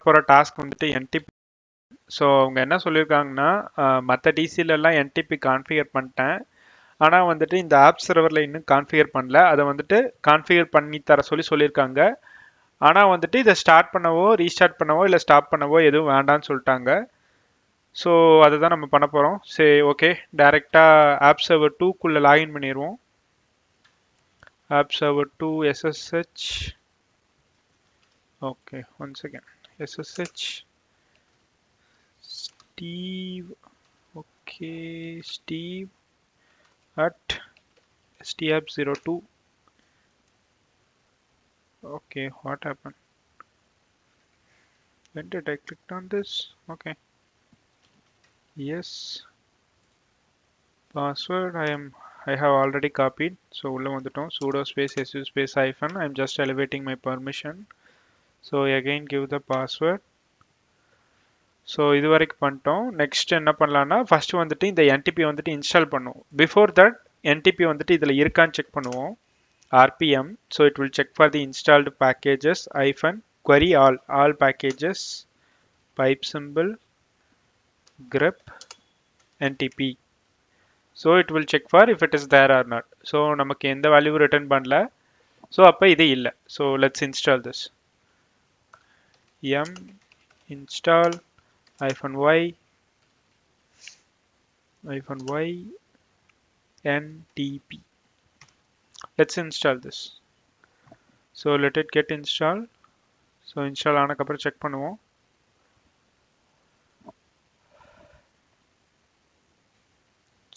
போகிற டாஸ்க் வந்துட்டு NDB. So அவங்க என்ன சொல்லியிருக்காங்கன்னா மற்ற டிசிலெல்லாம் என்டிபி கான்ஃபிகர் பண்ணிட்டேன், ஆனால் வந்துட்டு இந்த ஆப் சர்வரில் இன்னும் கான்ஃபிகர் பண்ணல, அதை வந்துட்டு கான்ஃபிகர் பண்ணி தர சொல்லியிருக்காங்க. ஆனால் வந்துட்டு இதை ஸ்டார்ட் பண்ணவோ ரீஸ்டார்ட் பண்ணவோ இல்லை ஸ்டாப் பண்ணவோ எதுவும் வேண்டாம்னு சொல்லிட்டாங்க. ஸோ அதுதான் நம்ம பண்ண போகிறோம். சரி, ஓகே, டைரெக்டாக ஆப் சர்வர் 2க்குள்ளே லாகின் பண்ணிடுவோம். App server 2 SSH. Okay, one second. SSH Steve. Okay, Steve at stap02. Okay, what happened? When did I click on this? Okay. Yes. Password I have already copied. So உள்ள வந்துட்டோம். sudo space su space hyphen. I'm just elevating my permission. So again give the password. So இது வரைக்கும் பண்ணிட்டோம். Next என்ன பண்ணலாம்னா first வந்துட்டு இந்த NTP வந்துட்டு இன்ஸ்டால் பண்ணுவோம். பிஃபோர் தட் NTP வந்துட்டு இதுல இருக்கான்னு செக் பண்ணுவோம். RPM. So it will check for the installed packages hyphen query all packages pipe symbol grep NTP. So it will check for if it is there or not. So நமக்கு எந்த value return பண்ணல. So அப்ப இது இல்லை. So let's install this. M install -y NTP. Let's install this. So let it get installed. So install ஆனதுக்கு அப்புறம் check பண்ணுவோம்.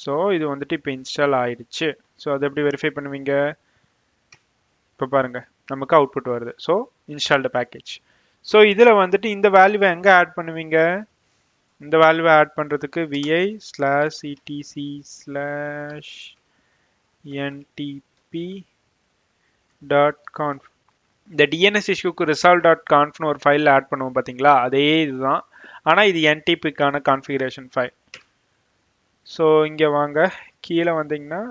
So இது வந்துட்டு இப்போ இன்ஸ்டால் ஆயிடுச்சு. ஸோ அதை எப்படி வெரிஃபை பண்ணுவீங்க? இப்போ பாருங்க, நமக்கு அவுட்புட் வருது. So installed package. ஸோ இதில் வந்துட்டு இந்த வேல்யூவை எங்கே ஆட் பண்ணுவீங்க? இந்த வேல்யூவை ஆட் பண்ணுறதுக்கு vi/etc/ntp.conf. இந்த DNS இஷ்யூக்கு resolve.confனு ஒரு ஃபைல் ஆட் பண்ணுவோம் பார்த்தீங்களா, அதே இதுதான். ஆனால் இது NTPக்கான கான்ஃபிகரேஷன் ஃபைல். ஸோ இங்கே வாங்க, கீழே வந்தீங்கன்னா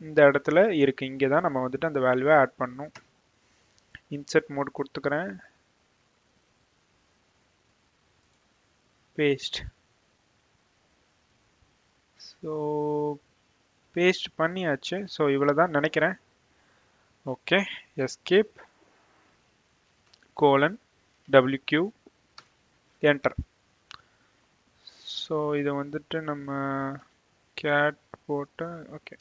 இந்த இடத்துல இருக்கு. இங்கே தான் நம்ம வந்துட்டு அந்த வேல்யூவை ஆட் பண்ணணும். இன்சர்ட் மோட் கொடுத்துக்கிறேன். பேஸ்ட். ஸோ பேஸ்ட் பண்ணியாச்சு. ஸோ இவ்வளோ தான் நினைக்கிறேன். Okay, escape :WQ enter. So இதை வந்துட்டு நம்ம கேட் போட்டு ஓகே,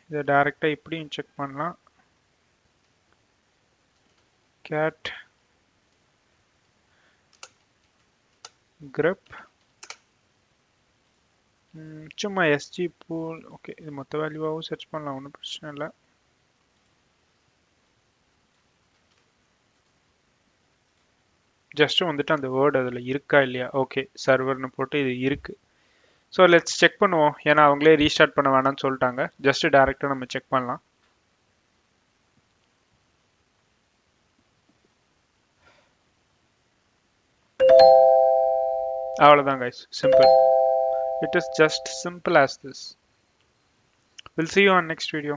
இதை டைரெக்டாக இப்படியும் செக் பண்ணலாம். கேட் grep சும்மா SG pool. ஓகே, இது மொத்த வேல்யூவாகவும் சர்ச் பண்ணலாம், ஒன்றும் பிரச்சனை இல்லை. ஜஸ்ட் வந்துட்டு அந்த வேர்டு அதில் இருக்கா இல்லையா? ஓகே, சர்வர்னு போட்டு இது இருக்கு. ஸோ லெட்ஸ் செக் பண்ணுவோம். ஏன்னா அவங்களே ரீஸ்டார்ட் பண்ண வேணாம்னு சொல்லிட்டாங்க. ஜஸ்ட் டைரெக்டாக நம்ம செக் பண்ணலாம். அவ்வளோதான் guys, simple. It is just simple as this. We'll see you on next video.